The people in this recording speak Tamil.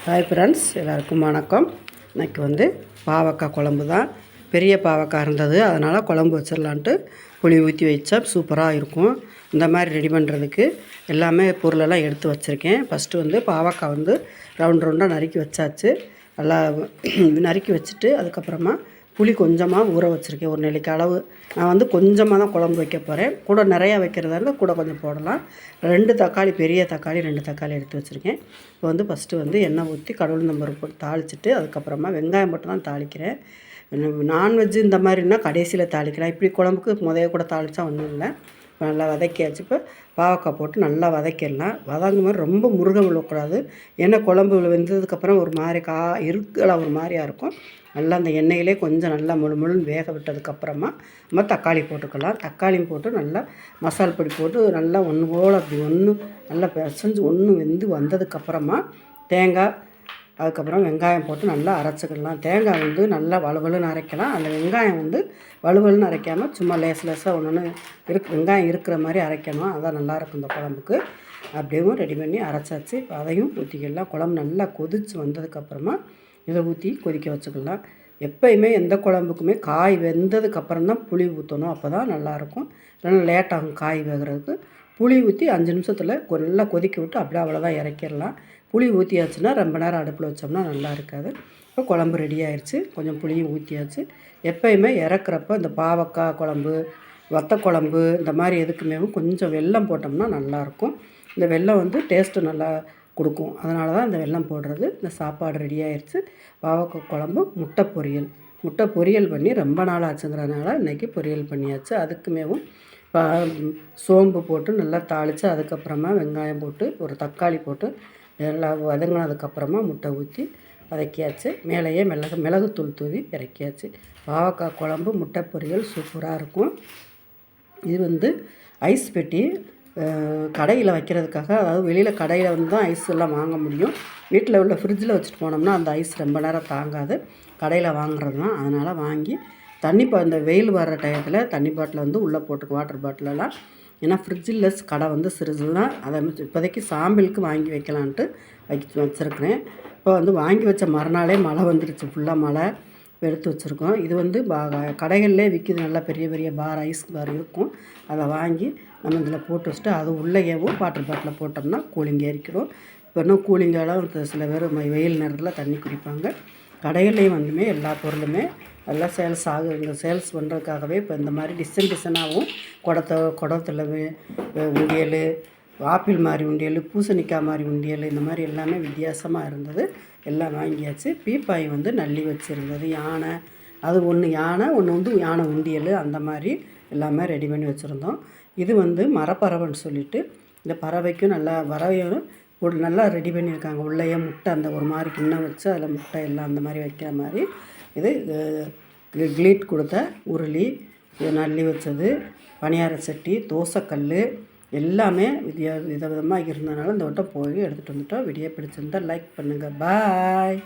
ஹாய் ஃப்ரெண்ட்ஸ், எல்லாருக்கும் வணக்கம். இன்றைக்கி பாவக்காய் குழம்பு தான். பெரிய பாவக்காய் இருந்தது, அதனால் குழம்பு வச்சிடலான்ட்டு புளி ஊற்றி வச்சா சூப்பராக இருக்கும். இந்த மாதிரி ரெடி பண்ணுறதுக்கு எல்லாமே பொருளெல்லாம் எடுத்து வச்சுருக்கேன். ஃபஸ்ட்டு பாவக்காய் ரவுண்ட் ரவுண்டாக நறுக்கி வச்சாச்சு. நல்லா நறுக்கி வச்சுட்டு அதுக்கப்புறமா புளி கொஞ்சமாக ஊற வச்சுருக்கேன். ஒரு நெல்லிக்காய் அளவு. நான் கொஞ்சமாக தான் குழம்பு வைக்க போகிறேன். கூட நிறையா வைக்கிறதா இருந்தால் கூட கொஞ்சம் போடலாம். 2 தக்காளி, பெரிய தக்காளி 2 தக்காளி எடுத்து வச்சுருக்கேன். இப்போ ஃபஸ்ட்டு எண்ணெய் ஊற்றி கடவுள் பருப்பு போட்டு தாளிச்சிட்டு அதுக்கப்புறமா வெங்காயம் மட்டும் தான் தாளிக்கிறேன். நான்வெஜ்ஜு இந்த மாதிரினா கடைசியில் தாளிக்கலாம். இப்படி குழம்புக்கு முதல்ல கூட தாளித்தா ஒன்றும் இல்லை. நல்லா வதக்கியாச்சு. இப்போ பாவக்காய் போட்டு நல்லா வதக்கிடலாம். வதங்கும் மாதிரி ரொம்ப முருக விழக்கூடாது. ஏன்னா குழம்பு வெந்ததுக்கப்புறம் ஒரு மாதிரி இருக்கலாம், ஒரு மாதிரியாக இருக்கும். நல்லா அந்த எண்ணெயிலே கொஞ்சம் நல்லா முழுன்னு வேக விட்டதுக்கப்புறமா நம்ம தக்காளி போட்டுக்கலாம். தக்காளியும் போட்டு நல்லா மசால் பொடி போட்டு நல்லா ஒன்று போல் அப்படி நல்லா பிசைஞ்சு வெந்து வந்ததுக்கப்புறமா தேங்காய், அதுக்கப்புறம் வெங்காயம் போட்டு நல்லா அரைச்சிக்கலாம். தேங்காய் நல்லா வலுவலுன்னு அரைக்கலாம். அந்த வெங்காயம் வலுவலுன்னு அரைக்காமல் சும்மா லேசாக ஒன்று வெங்காயம் இருக்கிற மாதிரி அரைக்கணும். அதான் நல்லாயிருக்கும் இந்த குழம்புக்கு. அப்படியும் ரெடி பண்ணி அரைச்சாச்சு. இப்போ அதையும் ஊற்றிக்கலாம். குழம்பு நல்லா கொதித்து வந்ததுக்கப்புறமா இதை ஊற்றி கொதிக்க வச்சுக்கலாம். எப்போயுமே எந்த குழம்புக்குமே காய் வெந்ததுக்கப்புறம் தான் புளி ஊற்றணும். அப்போ தான் நல்லாயிருக்கும். இல்லைன்னா லேட்டாகும் காய் வேகிறதுக்கு. புளி ஊற்றி 5 நிமிஷத்தில் நல்லா கொதிக்க விட்டு அப்படியே அவ்வளோதான் இறக்கிடலாம். புளி ஊற்றியாச்சுன்னா ரொம்ப நேரம் அடுப்பில் வச்சோம்னா நல்லா இருக்காது. இப்போ குழம்பு ரெடி ஆயிடுச்சு. கொஞ்சம் புளியும் ஊற்றியாச்சு. எப்போயுமே இறக்குறப்ப இந்த பாவக்காய் குழம்பு, வத்த குழம்பு இந்த மாதிரி எதுக்குமே கொஞ்சம் வெல்லம் போட்டோம்னா நல்லாயிருக்கும். இந்த வெல்லம் டேஸ்ட்டு நல்லா கொடுக்கும். அதனால தான் இந்த வெல்லம் போடுறது. இந்த சாப்பாடு ரெடி ஆயிடுச்சு. பாவக்காய் குழம்பு, முட்டை பொரியல் பண்ணி ரொம்ப நாள் ஆச்சுங்கிறதுனால இன்றைக்கி பொரியல் பண்ணியாச்சு. அதுக்குமேவும் சோம்பு போட்டு நல்லா தாளித்து அதுக்கப்புறமா வெங்காயம் போட்டு ஒரு தக்காளி போட்டு நல்லா வதங்கினதுக்கப்புறமா முட்டை ஊற்றி வதக்கியாச்சு. மேலேயே மிளகுத்தூள் தூவி இறக்கியாச்சு. பாவக்காய் குழம்பு, முட்டை பொரியல் சூப்பராக இருக்கும். இது ஐஸ் பெட்டி கடையில் வைக்கிறதுக்காக, அதாவது வெளியில் கடையில் தான் ஐஸ் எல்லாம் வாங்க முடியும். வீட்டில் உள்ள ஃப்ரிட்ஜில் வச்சுட்டு போனோம்னா அந்த ஐஸ் ரொம்ப நேரம் தாங்காது. கடையில் வாங்குறது தான். அதனால் வாங்கி இந்த வெயில் வர்ற டயத்தில் தண்ணி பாட்டில் உள்ளே போட்டுக்கு, வாட்டர் பாட்டிலெல்லாம். ஏன்னா ஃப்ரிட்ஜில் கடை சிறிது தான். அதை இப்போதைக்கு சாம்பிளுக்கு வாங்கி வைக்கலான்ட்டு வச்சுருக்கிறேன். இப்போ வாங்கி வச்ச மறுநாளே மழை வந்துடுச்சு. ஃபுல்லாக மழை எடுத்து வச்சுருக்கோம். இது கடைகளிலே விற்கிது. நல்லா பெரிய பெரிய ஐஸ் பார் இருக்கும். அதை வாங்கி நம்ம இதில் போட்டு வச்சுட்டு அது உள்ளேயேவும் வாட்டர் பாட்டில் போட்டோம்னா கூலிங் ஏறிக்கிறோம். இப்போ இன்னும் கூலிங்காக சில பேர் வெயில் நேரத்தில் தண்ணி குடிப்பாங்க. கடைகள்லேயும் எல்லா பொருளுமே எல்லாம் சேல்ஸ் பண்ணுறதுக்காகவே இப்போ இந்த மாதிரி டிசைனாகவும் குடத்தில் உண்டியல், ஆப்பிள் மாதிரி உண்டியல், பூசணிக்காய் மாதிரி உண்டியல், இந்த மாதிரி எல்லாமே வித்தியாசமாக இருந்தது. எல்லாம் வாங்கியாச்சு. பீப்பாய் நல்லி வச்சுருந்தது. யானை அது ஒன்று யானை, ஒன்று யானை உண்டியல், அந்த மாதிரி எல்லாமே ரெடி பண்ணி வச்சுருந்தோம். இது மரப்பறவைன்னு சொல்லிட்டு இந்த பறவைக்கும் பறவையும் நல்லா ரெடி பண்ணியிருக்காங்க. உள்ளேயே முட்டை அந்த ஒரு மாதிரி கிண்ணம் வச்சு அதில் முட்டை எல்லாம் அந்த மாதிரி வைக்கிற மாதிரி. இது கிளீட் கொடுத்த உருளி, இது நல்லி வச்சது, பணியார சட்டி, தோசைக்கல் எல்லாமே விதவிதமாக இருந்ததுனால இந்த வட்டம் போய் எடுத்துகிட்டு வந்துட்டோம். வீடியோ பிடிச்சிருந்தால் லைக் பண்ணுங்கள். பாய்.